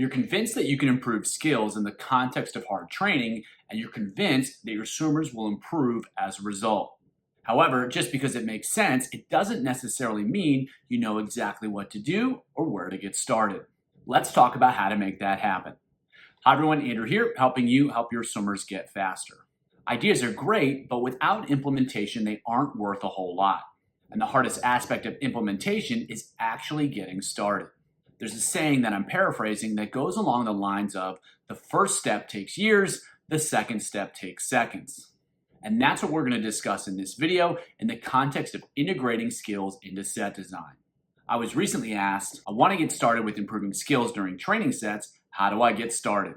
You're convinced that you can improve skills in the context of hard training, and you're convinced that your swimmers will improve as a result. However, just because it makes sense, it doesn't necessarily mean you know exactly what to do or where to get started. Let's talk about how to make that happen. Hi everyone, Andrew here, helping you help your swimmers get faster. Ideas are great, but without implementation, they aren't worth a whole lot. And the hardest aspect of implementation is actually getting started. There's a saying that I'm paraphrasing that goes along the lines of the first step takes years, the second step takes seconds. And that's what we're going to discuss in this video in the context of integrating skills into set design. I was recently asked, I want to get started with improving skills during training sets. How do I get started?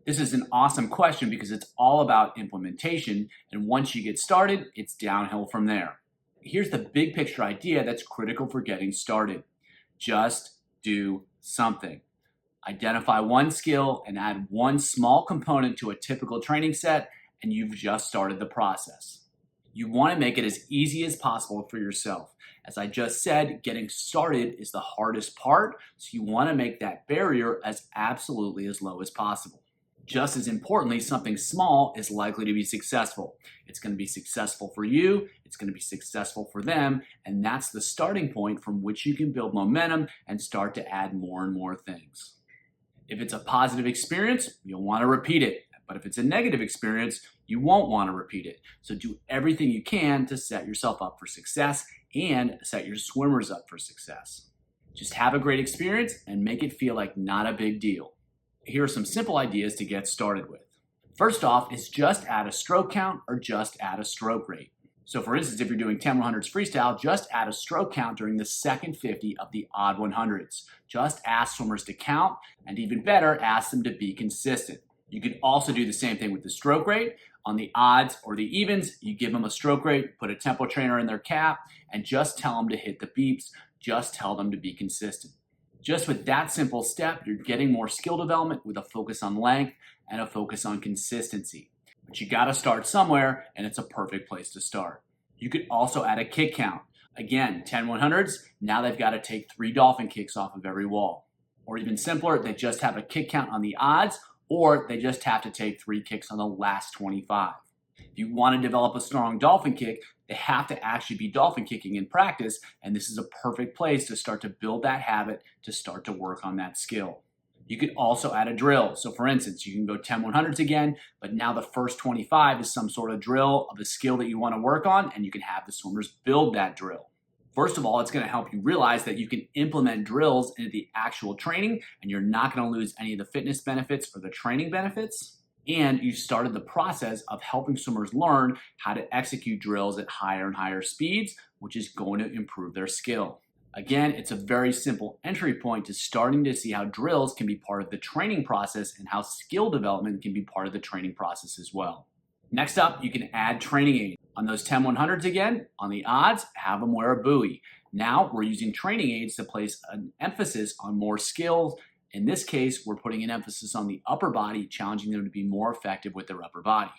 This is an awesome question because it's all about implementation, and once you get started, it's downhill from there. Here's the big picture idea that's critical for getting started. Just do something. Identify one skill and add one small component to a typical training set, and you've just started the process. You want to make it as easy as possible for yourself. As I just said, getting started is the hardest part, so you want to make that barrier as absolutely as low as possible. Just as importantly, something small is likely to be successful. It's going to be successful for you, it's going to be successful for them, and that's the starting point from which you can build momentum and start to add more and more things. If it's a positive experience, you'll want to repeat it. But if it's a negative experience, you won't want to repeat it. So do everything you can to set yourself up for success and set your swimmers up for success. Just have a great experience and make it feel like not a big deal. Here are some simple ideas to get started with. First off is just add a stroke count or just add a stroke rate. So for instance, if you're doing 10 100s freestyle, just add a stroke count during the second 50 of the odd 100s. Just ask swimmers to count, and even better, ask them to be consistent. You can also do the same thing with the stroke rate. On the odds or the evens, you give them a stroke rate, put a tempo trainer in their cap, and just tell them to hit the beeps. Just tell them to be consistent. Just with that simple step, you're getting more skill development with a focus on length and a focus on consistency. But you gotta start somewhere, and it's a perfect place to start. You could also add a kick count. Again, 10 100s, now they've got to take 3 dolphin kicks off of every wall. Or even simpler, they just have a kick count on the odds, or they just have to take 3 kicks on the last 25. If you want to develop a strong dolphin kick, they have to actually be dolphin kicking in practice, and this is a perfect place to start to build that habit, to start to work on that skill. You could also add a drill. So for instance, you can go 10 100s again, but now the first 25 is some sort of drill of a skill that you want to work on, and you can have the swimmers build that drill. First of all, it's going to help you realize that you can implement drills into the actual training, and you're not going to lose any of the fitness benefits or the training benefits. And you started the process of helping swimmers learn how to execute drills at higher and higher speeds, which is going to improve their skill. Again, it's a very simple entry point to starting to see how drills can be part of the training process and how skill development can be part of the training process as well. Next up, you can add training aids. On those 10 100s again, on the odds, have them wear a buoy. Now we're using training aids to place an emphasis on more skills. In this case, we're putting an emphasis on the upper body, challenging them to be more effective with their upper body.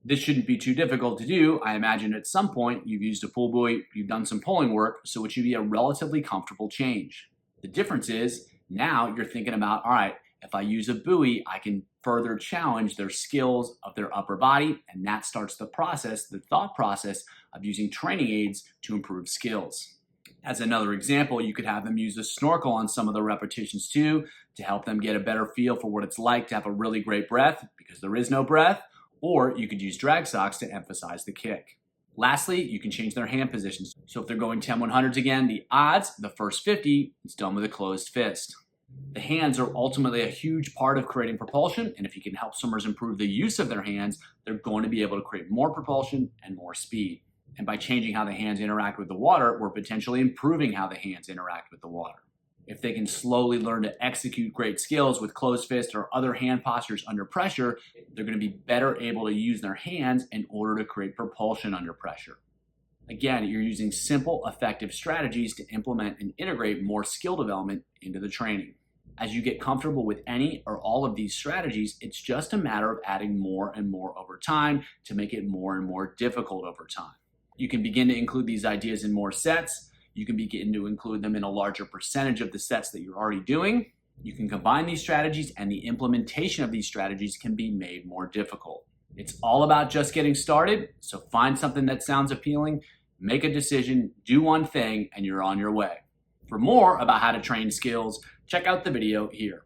This shouldn't be too difficult to do. I imagine at some point you've used a pull buoy, you've done some pulling work, so it should be a relatively comfortable change. The difference is now you're thinking about, all right, if I use a buoy, I can further challenge their skills of their upper body, and that starts the process, the thought process of using training aids to improve skills. As another example, you could have them use a snorkel on some of the repetitions too to help them get a better feel for what it's like to have a really great breath, because there is no breath, or you could use drag socks to emphasize the kick. Lastly, you can change their hand positions. So if they're going 10 100s again, the odds, the first 50, it's done with a closed fist. The hands are ultimately a huge part of creating propulsion, and if you can help swimmers improve the use of their hands, they're going to be able to create more propulsion and more speed. And by changing how the hands interact with the water, we're potentially improving how the hands interact with the water. If they can slowly learn to execute great skills with closed fist or other hand postures under pressure, they're going to be better able to use their hands in order to create propulsion under pressure. Again, you're using simple, effective strategies to implement and integrate more skill development into the training. As you get comfortable with any or all of these strategies, it's just a matter of adding more and more over time to make it more and more difficult over time. You can begin to include these ideas in more sets. You can begin to include them in a larger percentage of the sets that you're already doing. You can combine these strategies, and the implementation of these strategies can be made more difficult. It's all about just getting started, so find something that sounds appealing, make a decision, do one thing, and you're on your way. For more about how to train skills, check out the video here.